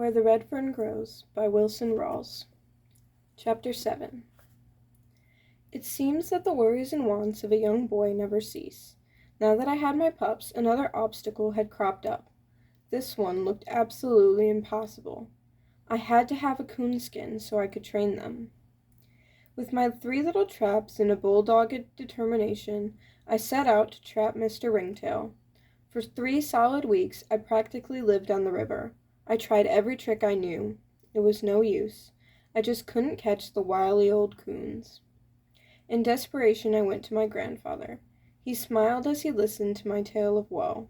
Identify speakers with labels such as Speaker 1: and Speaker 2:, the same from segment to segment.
Speaker 1: Where the Red Fern Grows by Wilson Rawls. Chapter 7. It seems that the worries and wants of a young boy never cease. Now that I had my pups, another obstacle had cropped up. This one looked absolutely impossible. I had to have a coonskin so I could train them. With my 3 little traps and a bulldogged determination, I set out to trap Mr. Ringtail. For 3 solid weeks, I practically lived on the river. I tried every trick I knew. It was no use. I just couldn't catch the wily old coons. In desperation, I went to my grandfather. He smiled as he listened to my tale of woe.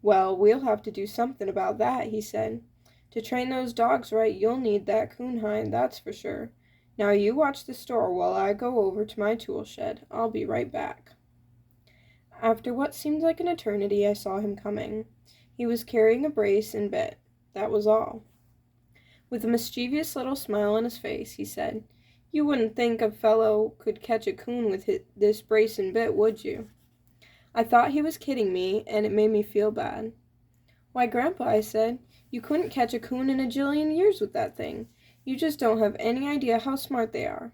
Speaker 1: "Well, we'll have to do something about that," he said. "To train those dogs right, you'll need that coon hide, that's for sure. Now you watch the store while I go over to my tool shed. I'll be right back." After what seemed like an eternity, I saw him coming. He was carrying a brace and bit. That was all. With a mischievous little smile on his face, he said, "You wouldn't think a fellow could catch a coon with this brace and bit, would you?" I thought he was kidding me, and it made me feel bad. "Why, Grandpa," I said, "you couldn't catch a coon in a jillion years with that thing. You just don't have any idea how smart they are."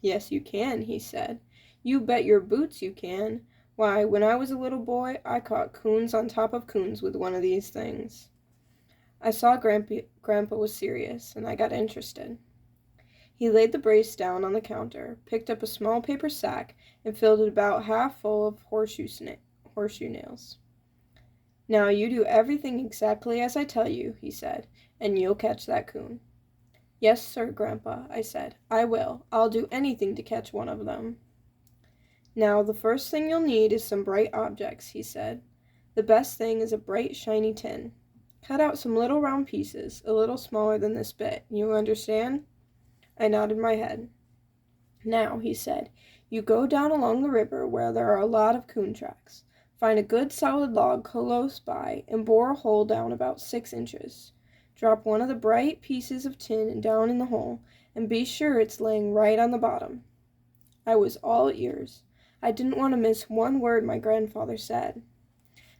Speaker 1: "Yes, you can," he said. "You bet your boots you can. Why, when I was a little boy, I caught coons on top of coons with one of these things." I saw Grandpa was serious, and I got interested. He laid the brace down on the counter, picked up a small paper sack, and filled it about half full of horseshoe nails. "Now you do everything exactly as I tell you," he said, "and you'll catch that coon." "Yes, sir, Grandpa," I said. "I will. I'll do anything to catch one of them." "Now, the first thing you'll need is some bright objects," he said. "The best thing is a bright, shiny tin. Cut out some little round pieces, a little smaller than this bit. You understand?" I nodded my head. "Now," he said, "you go down along the river where there are a lot of coon tracks. Find a good solid log close by and bore a hole down about 6 inches. Drop one of the bright pieces of tin down in the hole, and be sure it's laying right on the bottom." I was all ears. I didn't want to miss one word my grandfather said.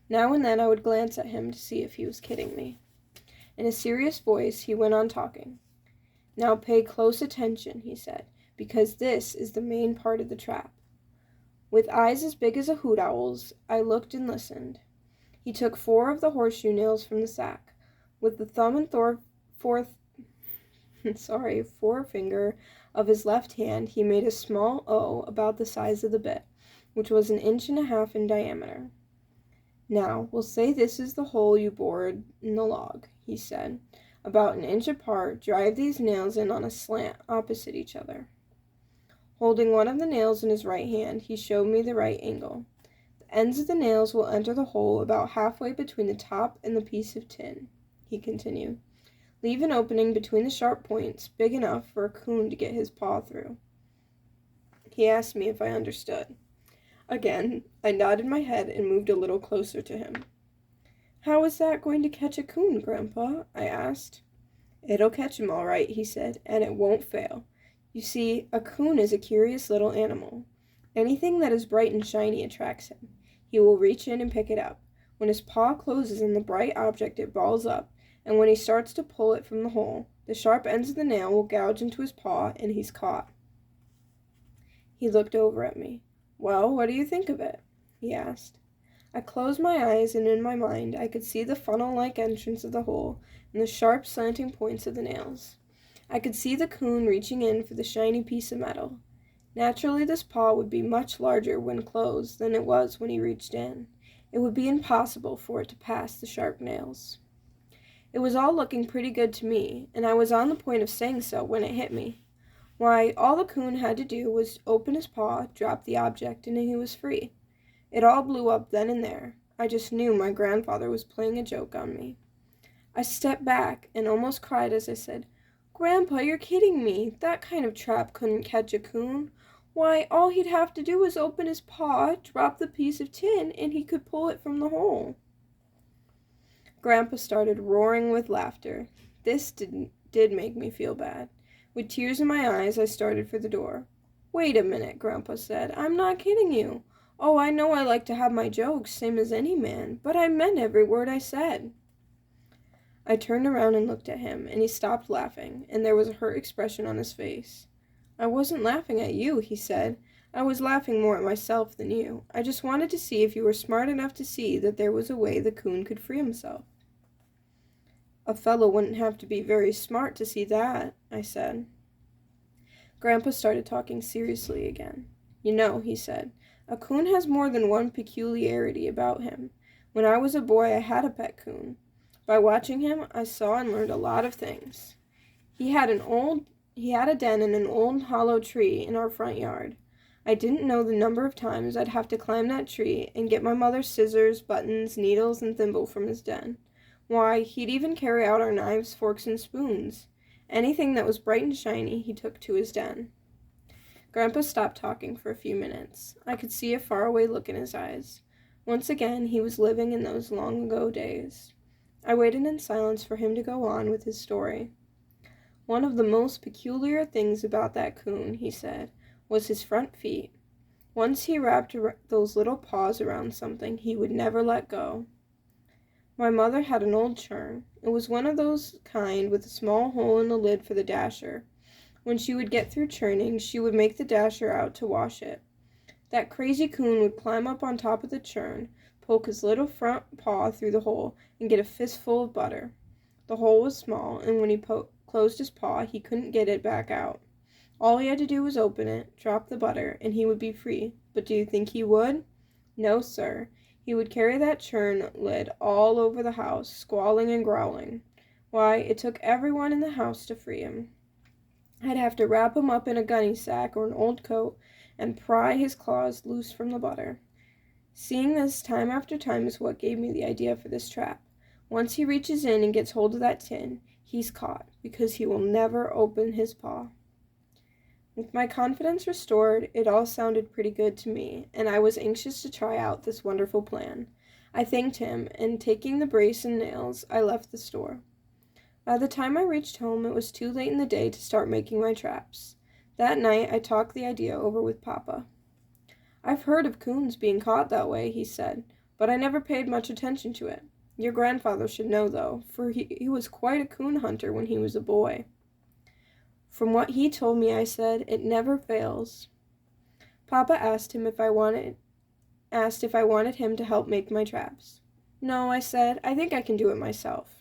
Speaker 1: Now and then I would glance at him to see if he was kidding me. In a serious voice, he went on talking. "Now pay close attention," he said, "because this is the main part of the trap." With eyes as big as a hoot owl's, I looked and listened. He took 4 of the horseshoe nails from the sack. With the thumb and forefinger of his left hand, he made a small O about the size of the bit, which was 1.5 inches in diameter. "Now, we'll say this is the hole you bored in the log," he said. "About 1 inch apart, drive these nails in on a slant opposite each other." Holding one of the nails in his right hand, he showed me the right angle. "The ends of the nails will enter the hole about halfway between the top and the piece of tin," he continued. "Leave an opening between the sharp points, big enough for a coon to get his paw through." He asked me if I understood. Again, I nodded my head and moved a little closer to him. "How is that going to catch a coon, Grandpa?" I asked. "It'll catch him all right," he said, "and it won't fail. You see, a coon is a curious little animal. Anything that is bright and shiny attracts him. He will reach in and pick it up. When his paw closes on the bright object, it balls up, and when he starts to pull it from the hole, the sharp ends of the nail will gouge into his paw, and he's caught." He looked over at me. "Well, what do you think of it?" he asked. I closed my eyes, and in my mind I could see the funnel-like entrance of the hole and the sharp slanting points of the nails. I could see the coon reaching in for the shiny piece of metal. Naturally, this paw would be much larger when closed than it was when he reached in. It would be impossible for it to pass the sharp nails. It was all looking pretty good to me, and I was on the point of saying so when it hit me. Why, all the coon had to do was open his paw, drop the object, and he was free. It all blew up then and there. I just knew my grandfather was playing a joke on me. I stepped back and almost cried as I said, "Grandpa, you're kidding me. That kind of trap couldn't catch a coon. Why, all he'd have to do was open his paw, drop the piece of tin, and he could pull it from the hole." Grandpa started roaring with laughter. This did make me feel bad. With tears in my eyes, I started for the door. "Wait a minute," Grandpa said. "I'm not kidding you. Oh, I know I like to have my jokes, same as any man, but I meant every word I said." I turned around and looked at him, and he stopped laughing, and there was a hurt expression on his face. "I wasn't laughing at you," he said. "I was laughing more at myself than you. I just wanted to see if you were smart enough to see that there was a way the coon could free himself." "A fellow wouldn't have to be very smart to see that," I said. Grandpa started talking seriously again. "You know," he said, "a coon has more than one peculiarity about him. When I was a boy, I had a pet coon. By watching him, I saw and learned a lot of things. He had a den in an old hollow tree in our front yard. I didn't know the number of times I'd have to climb that tree and get my mother's scissors, buttons, needles, and thimble from his den. Why, he'd even carry out our knives, forks, and spoons. Anything that was bright and shiny he took to his den." Grandpa stopped talking for a few minutes. I could see a faraway look in his eyes. Once again, he was living in those long-ago days. I waited in silence for him to go on with his story. "One of the most peculiar things about that coon," he said, "was his front feet. Once he wrapped those little paws around something, he would never let go. My mother had an old churn. It was one of those kind with a small hole in the lid for the dasher. When she would get through churning, she would make the dasher out to wash it. That crazy coon would climb up on top of the churn, poke his little front paw through the hole, and get a fistful of butter. The hole was small, and when he closed his paw, he couldn't get it back out. All he had to do was open it, drop the butter, and he would be free. But do you think he would? No, sir. He would carry that churn lid all over the house, squalling and growling. Why, it took everyone in the house to free him. I'd have to wrap him up in a gunny sack or an old coat and pry his claws loose from the butter. Seeing this time after time is what gave me the idea for this trap. Once he reaches in and gets hold of that tin, he's caught, because he will never open his paw." With my confidence restored, it all sounded pretty good to me, and I was anxious to try out this wonderful plan. I thanked him, and taking the brace and nails, I left the store. By the time I reached home, it was too late in the day to start making my traps. That night, I talked the idea over with Papa. "I've heard of coons being caught that way," he said, "but I never paid much attention to it. Your grandfather should know, though, for he was quite a coon hunter when he was a boy." "From what he told me," I said, "it never fails." Papa asked if I wanted him to help make my traps. "No," I said, "I think I can do it myself."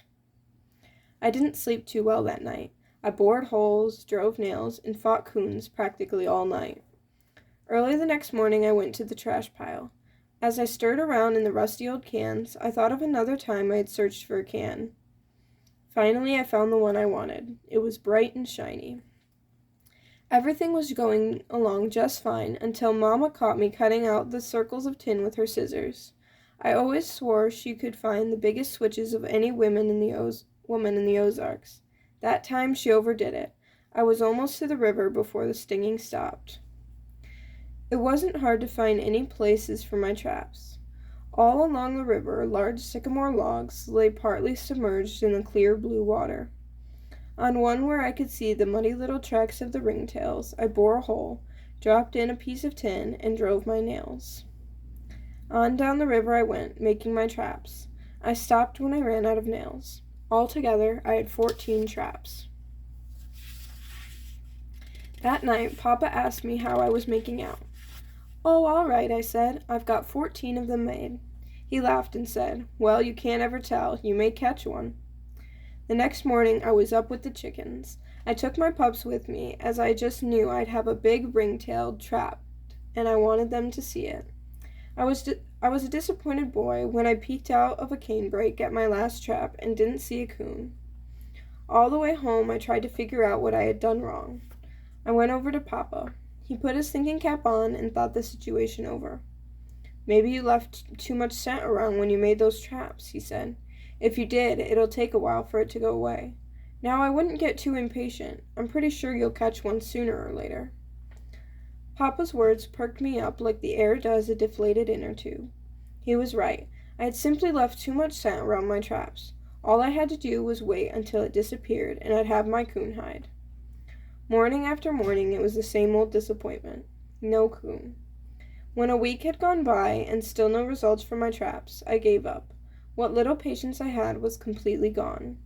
Speaker 1: I didn't sleep too well that night. I bored holes, drove nails, and fought coons practically all night. Early the next morning I went to the trash pile. As I stirred around in the rusty old cans, I thought of another time I had searched for a can. Finally, I found the one I wanted. It was bright and shiny. Everything was going along just fine until Mama caught me cutting out the circles of tin with her scissors. I always swore she could find the biggest switches of any woman in the Ozarks. That time she overdid it. I was almost to the river before the stinging stopped. It wasn't hard to find any places for my traps. All along the river, large sycamore logs lay partly submerged in the clear blue water. On one where I could see the muddy little tracks of the ringtails, I bored a hole, dropped in a piece of tin, and drove my nails. On down the river I went, making my traps. I stopped when I ran out of nails. Altogether, I had 14 traps. That night, Papa asked me how I was making out. "Oh, all right," I said. "I've got 14 of them made." He laughed and said, "Well, you can't ever tell. You may catch one." The next morning, I was up with the chickens. I took my pups with me, as I just knew I'd have a big ring-tailed trap, and I wanted them to see it. I was a disappointed boy when I peeked out of a canebrake at my last trap and didn't see a coon. All the way home, I tried to figure out what I had done wrong. I went over to Papa. He put his thinking cap on and thought the situation over. "Maybe you left too much scent around when you made those traps," he said. "If you did, it'll take a while for it to go away. Now, I wouldn't get too impatient. I'm pretty sure you'll catch one sooner or later." Papa's words perked me up like the air does a deflated inner tube. He was right. I had simply left too much scent around my traps. All I had to do was wait until it disappeared, and I'd have my coon hide. Morning after morning, it was the same old disappointment. No coon. When a week had gone by, and still no results from my traps, I gave up. What little patience I had was completely gone.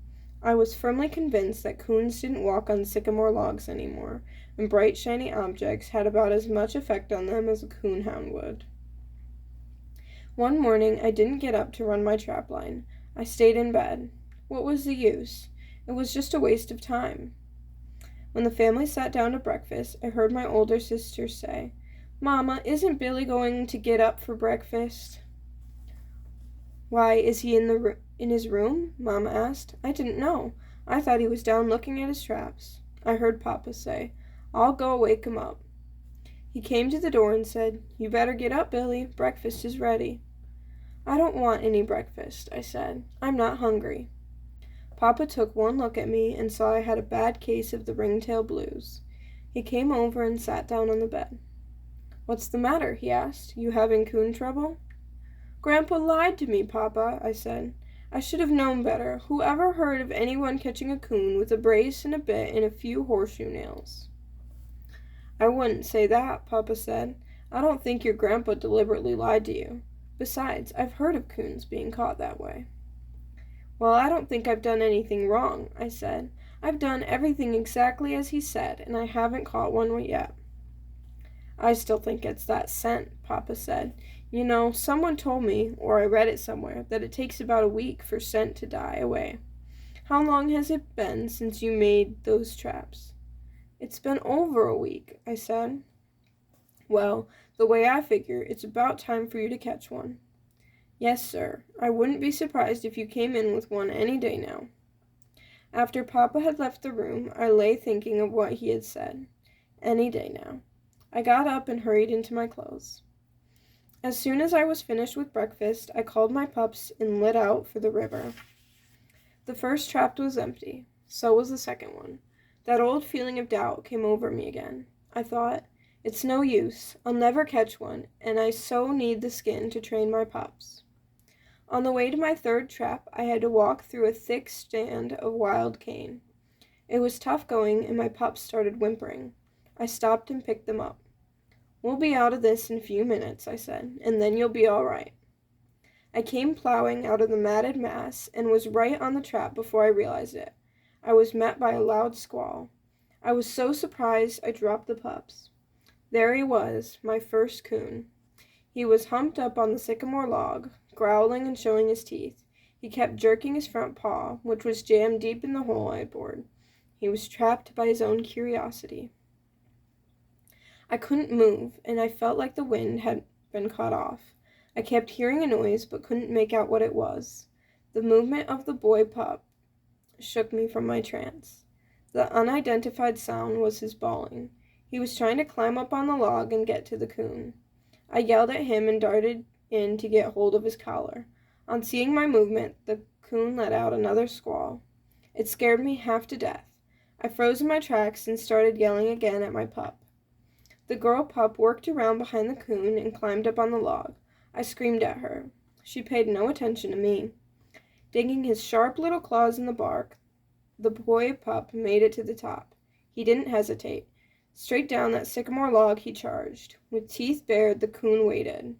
Speaker 1: I was firmly convinced that coons didn't walk on sycamore logs anymore, and bright shiny objects had about as much effect on them as a coonhound would. One morning I didn't get up to run my trap line. I stayed in bed. What was the use? It was just a waste of time. When the family sat down to breakfast, I heard my older sister say, "Mama, isn't Billy going to get up for breakfast?" "Why, is he in his room?" Mama asked. "I didn't know. I thought he was down looking at his traps." I heard Papa say, "I'll go wake him up." He came to the door and said, "You better get up, Billy. Breakfast is ready." "I don't want any breakfast," I said. "I'm not hungry." Papa took one look at me and saw I had a bad case of the ringtail blues. He came over and sat down on the bed. "What's the matter?" he asked. "You having coon trouble?" "Grandpa lied to me, Papa," I said. "I should have known better. Who ever heard of anyone catching a coon with a brace and a bit and a few horseshoe nails?" "I wouldn't say that," Papa said. "I don't think your grandpa deliberately lied to you. Besides, I've heard of coons being caught that way." "Well, I don't think I've done anything wrong," I said. "I've done everything exactly as he said, and I haven't caught one yet." "I still think it's that scent," Papa said. "You know, someone told me, or I read it somewhere, that it takes about a week for scent to die away. How long has it been since you made those traps?" "It's been over a week," I said. "Well, the way I figure, it's about time for you to catch one." "Yes, sir. I wouldn't be surprised if you came in with one any day now." After Papa had left the room, I lay thinking of what he had said. Any day now. I got up and hurried into my clothes. As soon as I was finished with breakfast, I called my pups and lit out for the river. The first trap was empty. So was the second one. That old feeling of doubt came over me again. I thought, it's no use. I'll never catch one, and I so need the skin to train my pups. On the way to my third trap, I had to walk through a thick stand of wild cane. It was tough going, and my pups started whimpering. I stopped and picked them up. "We'll be out of this in a few minutes," I said, "and then you'll be all right." I came plowing out of the matted mass and was right on the trap before I realized it. I was met by a loud squall. I was so surprised I dropped the pups. There he was, my first coon. He was humped up on the sycamore log, growling and showing his teeth. He kept jerking his front paw, which was jammed deep in the hole I had bored. He was trapped by his own curiosity. I couldn't move, and I felt like the wind had been cut off. I kept hearing a noise, but couldn't make out what it was. The movement of the boy pup shook me from my trance. The unidentified sound was his bawling. He was trying to climb up on the log and get to the coon. I yelled at him and darted in to get hold of his collar. On seeing my movement, the coon let out another squall. It scared me half to death. I froze in my tracks and started yelling again at my pup. The girl pup worked around behind the coon and climbed up on the log. I screamed at her. She paid no attention to me. Digging his sharp little claws in the bark, the boy pup made it to the top. He didn't hesitate. Straight down that sycamore log he charged. With teeth bared, the coon waited.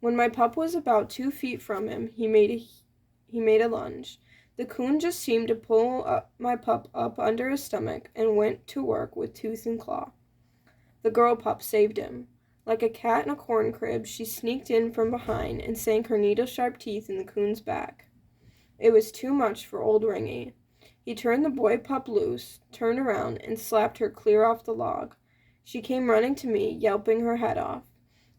Speaker 1: When my pup was about 2 feet from him, he made a lunge. The coon just seemed to pull my pup up under his stomach and went to work with tooth and claw. The girl pup saved him. Like a cat in a corn crib, she sneaked in from behind and sank her needle-sharp teeth in the coon's back. It was too much for old Ringy. He turned the boy pup loose, turned around, and slapped her clear off the log. She came running to me, yelping her head off.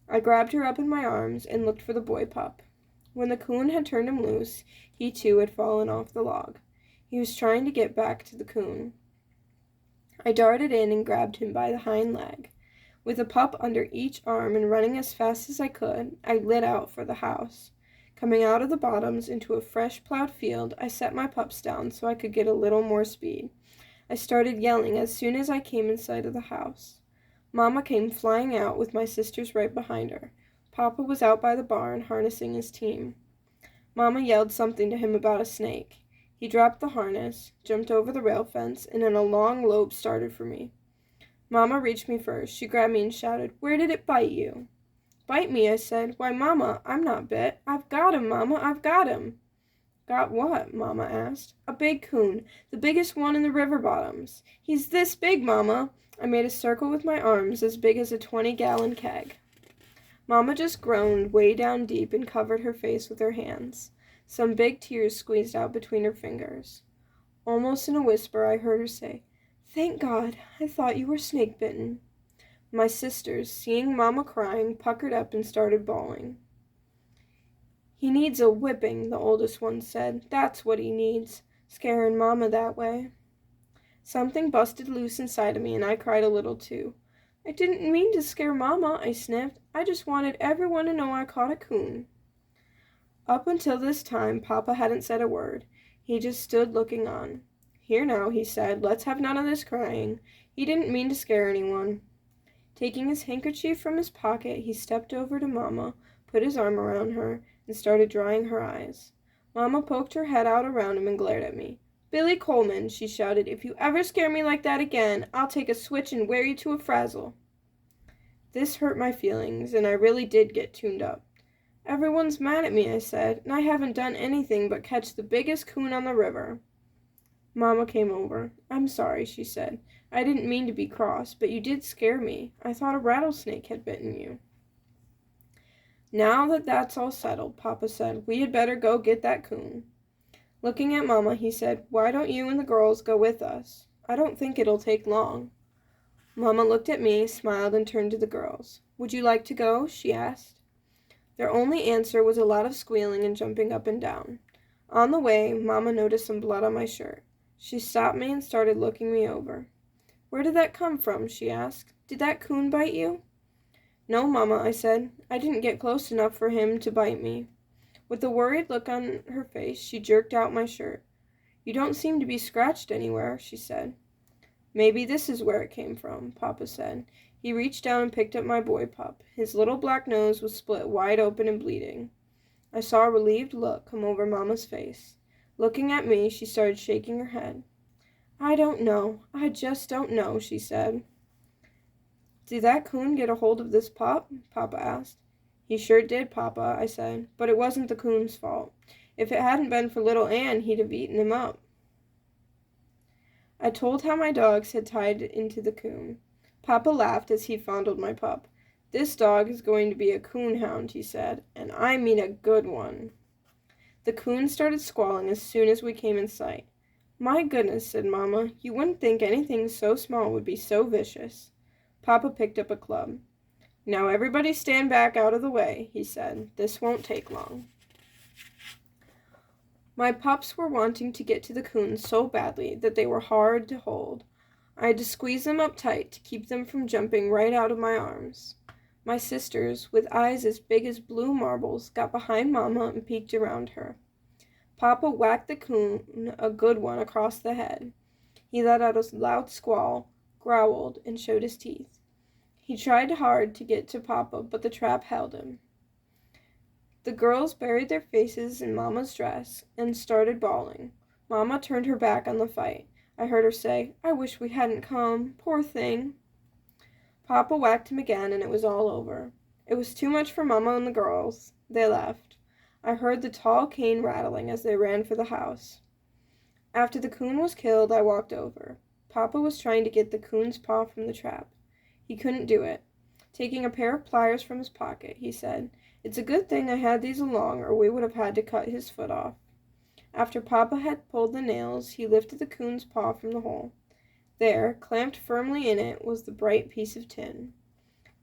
Speaker 1: I grabbed her up in my arms and looked for the boy pup. When the coon had turned him loose, he too had fallen off the log. He was trying to get back to the coon. I darted in and grabbed him by the hind leg. With a pup under each arm and running as fast as I could, I lit out for the house. Coming out of the bottoms into a fresh plowed field, I set my pups down so I could get a little more speed. I started yelling as soon as I came in sight of the house. Mama came flying out with my sisters right behind her. Papa was out by the barn harnessing his team. Mama yelled something to him about a snake. He dropped the harness, jumped over the rail fence, and in a long lope started for me. Mama reached me first. She grabbed me and shouted, "Where did it bite you?" "Bite me?" I said. "Why, Mama, I'm not bit. I've got him, Mama, I've got him." Got what? Mama asked. A big coon, the biggest one in the river bottoms. He's this big, Mama. I made a circle with my arms as big as a 20-gallon keg. Mama just groaned way down deep and covered her face with her hands. Some big tears squeezed out between her fingers. Almost in a whisper, I heard her say, "Thank God, I thought you were snake-bitten." My sisters, seeing Mama crying, puckered up and started bawling. "He needs a whipping," the oldest one said. "That's what he needs, scaring Mama that way." Something busted loose inside of me, and I cried a little too. "I didn't mean to scare Mama," I sniffed. "I just wanted everyone to know I caught a coon." Up until this time, Papa hadn't said a word. He just stood looking on. "Here now," he said, "let's have none of this crying. He didn't mean to scare anyone." Taking his handkerchief from his pocket, he stepped over to Mama, put his arm around her, and started drying her eyes. Mama poked her head out around him and glared at me. "Billy Coleman," she shouted, "if you ever scare me like that again, I'll take a switch and wear you to a frazzle." This hurt my feelings, and I really did get tuned up. "Everyone's mad at me," I said, "and I haven't done anything but catch the biggest coon on the river." Mama came over. "I'm sorry," she said. "I didn't mean to be cross, but you did scare me. I thought a rattlesnake had bitten you." "Now that that's all settled," Papa said, "we had better go get that coon." Looking at Mama, he said, "Why don't you and the girls go with us? I don't think it'll take long." Mama looked at me, smiled, and turned to the girls. "Would you like to go?" she asked. Their only answer was a lot of squealing and jumping up and down. On the way, Mama noticed some blood on my shirt. She stopped me and started looking me over. "Where did that come from?" she asked. "Did that coon bite you?" "No, Mama," I said. "I didn't get close enough for him to bite me." With a worried look on her face, she jerked out my shirt. "You don't seem to be scratched anywhere," she said. "Maybe this is where it came from," Papa said. He reached down and picked up my boy pup. His little black nose was split wide open and bleeding. I saw a relieved look come over Mama's face. Looking at me, she started shaking her head. "I don't know. I just don't know," she said. "Did that coon get a hold of this pup?" Papa asked. "He sure did, Papa," I said, "but it wasn't the coon's fault. If it hadn't been for little Ann, he'd have eaten him up." I told how my dogs had tied into the coon. Papa laughed as he fondled my pup. "This dog is going to be a coon hound," he said, "and I mean a good one." The coon started squalling as soon as we came in sight. "My goodness," said Mama, "you wouldn't think anything so small would be so vicious." Papa picked up a club. "Now everybody stand back out of the way," he said. "This won't take long." My pups were wanting to get to the coon so badly that they were hard to hold. I had to squeeze them up tight to keep them from jumping right out of my arms. My sisters, with eyes as big as blue marbles, got behind Mama and peeked around her. Papa whacked the coon a good one across the head. He let out a loud squall, growled, and showed his teeth. He tried hard to get to Papa, but the trap held him. The girls buried their faces in Mama's dress and started bawling. Mama turned her back on the fight. I heard her say, "I wish we hadn't come. Poor thing." Papa whacked him again, and it was all over. It was too much for Mama and the girls. They left. I heard the tall cane rattling as they ran for the house. After the coon was killed, I walked over. Papa was trying to get the coon's paw from the trap. He couldn't do it. Taking a pair of pliers from his pocket, he said, "It's a good thing I had these along, or we would have had to cut his foot off." After Papa had pulled the nails, he lifted the coon's paw from the hole. There, clamped firmly in it, was the bright piece of tin.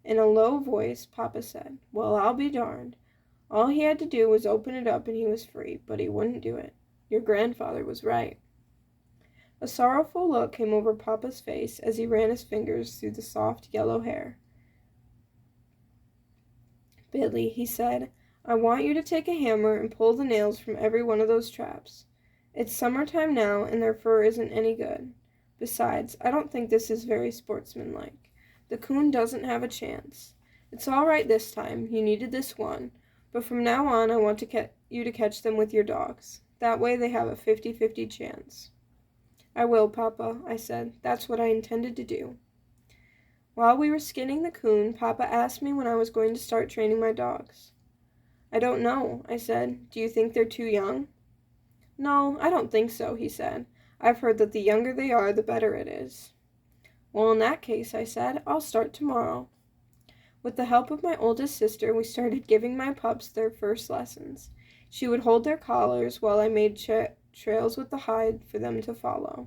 Speaker 1: In a low voice, Papa said, "Well, I'll be darned." All he had to do was open it up and he was free, but he wouldn't do it. Your grandfather was right. A sorrowful look came over Papa's face as he ran his fingers through the soft yellow hair. "Billy," he said, "I want you to take a hammer and pull the nails from every one of those traps. It's summertime now, and their fur isn't any good. Besides, I don't think this is very sportsmanlike. The coon doesn't have a chance. It's all right this time, you needed this one, but from now on I want you to catch them with your dogs. That way they have a 50-50 chance." "I will, Papa," I said. "That's what I intended to do." While we were skinning the coon, Papa asked me when I was going to start training my dogs. "I don't know," I said. "Do you think they're too young?" "No, I don't think so," he said. "I've heard that the younger they are, the better it is." "Well, in that case," I said, "I'll start tomorrow." With the help of my oldest sister, we started giving my pups their first lessons. She would hold their collars while I made trails with the hide for them to follow.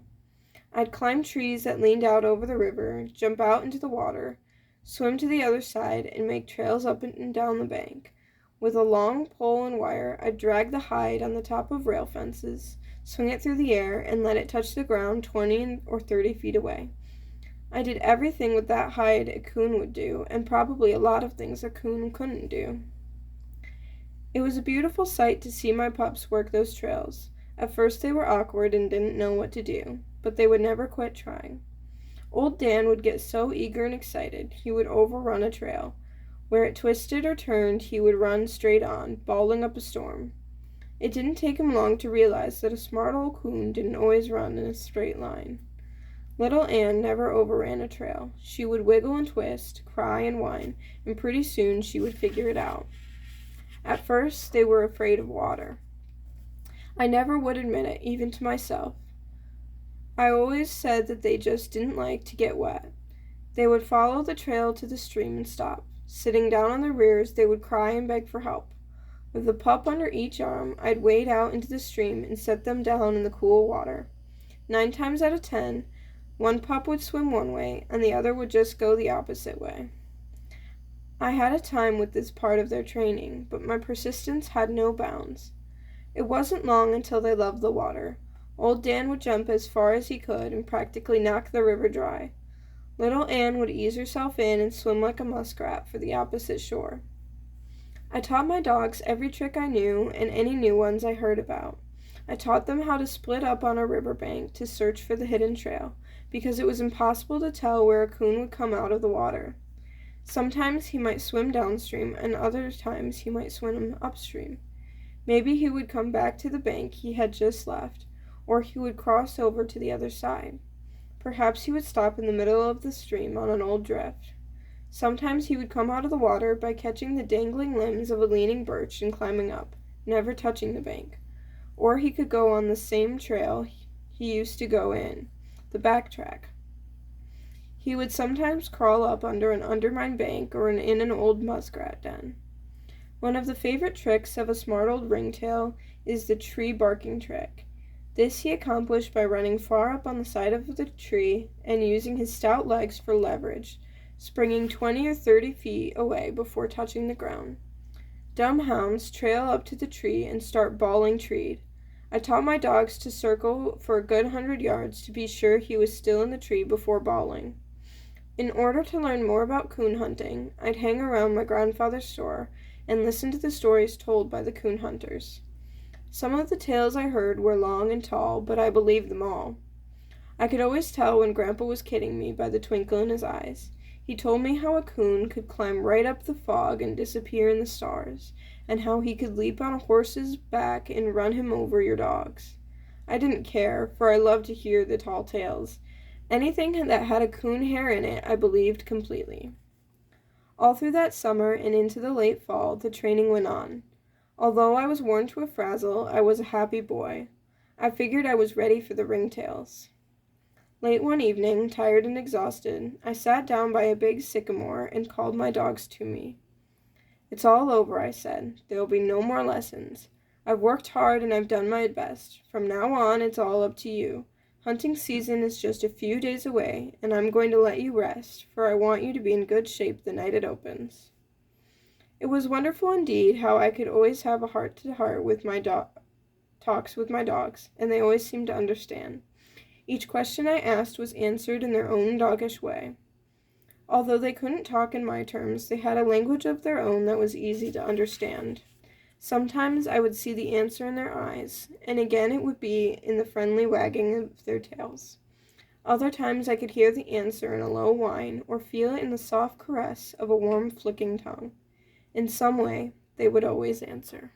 Speaker 1: I'd climb trees that leaned out over the river, jump out into the water, swim to the other side, and make trails up and down the bank. With a long pole and wire, I'd drag the hide on the top of rail fences, swing it through the air, and let it touch the ground 20 or 30 feet away. I did everything with that hide a coon would do, and probably a lot of things a coon couldn't do. It was a beautiful sight to see my pups work those trails. At first they were awkward and didn't know what to do, but they would never quit trying. Old Dan would get so eager and excited, he would overrun a trail. Where it twisted or turned, he would run straight on, bawling up a storm. It didn't take him long to realize that a smart old coon didn't always run in a straight line. Little Anne never overran a trail. She would wiggle and twist, cry and whine, and pretty soon she would figure it out. At first, they were afraid of water. I never would admit it, even to myself. I always said that they just didn't like to get wet. They would follow the trail to the stream and stop. Sitting down on their rears, they would cry and beg for help. With a pup under each arm, I'd wade out into the stream and set them down in the cool water. 9 times out of 10, one pup would swim one way, and the other would just go the opposite way. I had a time with this part of their training, but my persistence had no bounds. It wasn't long until they loved the water. Old Dan would jump as far as he could and practically knock the river dry. Little Anne would ease herself in and swim like a muskrat for the opposite shore. I taught my dogs every trick I knew and any new ones I heard about. I taught them how to split up on a riverbank to search for the hidden trail, because it was impossible to tell where a coon would come out of the water. Sometimes he might swim downstream, and other times he might swim upstream. Maybe he would come back to the bank he had just left, or he would cross over to the other side. Perhaps he would stop in the middle of the stream on an old drift. Sometimes he would come out of the water by catching the dangling limbs of a leaning birch and climbing up, never touching the bank. Or he could go on the same trail he used to go in, the back track. He would sometimes crawl up under an undermined bank or in an old muskrat den. One of the favorite tricks of a smart old ringtail is the tree barking trick. This he accomplished by running far up on the side of the tree and using his stout legs for leverage, springing 20 or 30 feet away before touching the ground. Dumb hounds trail up to the tree and start bawling treed. I taught my dogs to circle for a good 100 yards to be sure he was still in the tree before bawling. In order to learn more about coon hunting, I'd hang around my grandfather's store and listen to the stories told by the coon hunters. Some of the tales I heard were long and tall, but I believed them all. I could always tell when Grandpa was kidding me by the twinkle in his eyes. He told me how a coon could climb right up the fog and disappear in the stars, and how he could leap on a horse's back and run him over your dogs. I didn't care, for I loved to hear the tall tales. Anything that had a coon hair in it I believed completely. All through that summer and into the late fall, the training went on. Although I was worn to a frazzle, I was a happy boy. I figured I was ready for the ringtails. Late one evening, tired and exhausted, I sat down by a big sycamore and called my dogs to me. "It's all over," I said. "There will be no more lessons. I've worked hard and I've done my best. From now on, it's all up to you. Hunting season is just a few days away, and I'm going to let you rest, for I want you to be in good shape the night it opens." It was wonderful indeed how I could always have a heart-to-heart with my talks with my dogs, and they always seemed to understand. Each question I asked was answered in their own doggish way. Although they couldn't talk in my terms, they had a language of their own that was easy to understand. Sometimes I would see the answer in their eyes, and again it would be in the friendly wagging of their tails. Other times I could hear the answer in a low whine, or feel it in the soft caress of a warm flicking tongue. In some way, they would always answer.